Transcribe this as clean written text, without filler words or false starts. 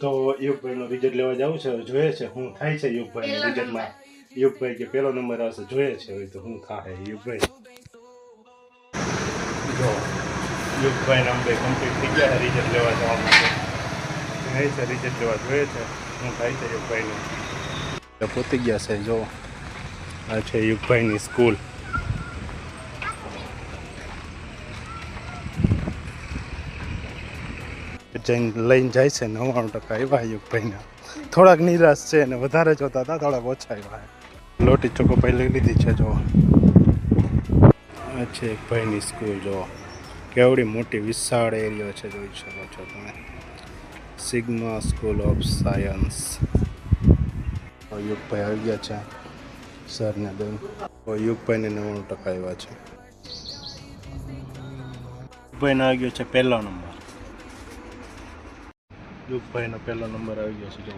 તો યુગભાઈનો રિઝલ્ટ લેવા જવું છે, જોઈએ છે શું થાય છે યુગભાઈના રિઝલ્ટમાં. યુગભાઈ કે પહેલો નંબર આવશે, જોઈએ છે હવે તો શું થાય. યુગભાઈ જો યુગભાઈના અમે કમ્પ્લીટ થઈ ગયા રિઝલ્ટ લેવા જવા માટે. જાય છે રિઝલ્ટ લેવા, જોઈએ છે શું થાય છે યુગભાઈનું. પહોંચી ગયા છે. જો આ છે યુગભાઈની સ્કૂલ. જઈને લઈને જાય છે 99% આવ્યા યુગભાઈના. થોડાક નિરાશ છે અને વધારે જોતા હતા, થોડાક ઓછા આવ્યા. લોટી ચોકોપાઈ લઈ લીધી છે. જો આ છે યુગભાઈની સ્કૂલ. જો કેવડી મોટી વિશાળ એરિયો છે, જોઈ શકો છો તમે. Sigma School of Science. યુગભાઈ આવી ગયા છે સરને દઈ. યુગભાઈને 99% આવ્યા છે. યુગભાઈનો આવી ગયો છે પહેલો નંબર. યુગભાઈનો પહેલો નંબર આવી ગયો છે. જો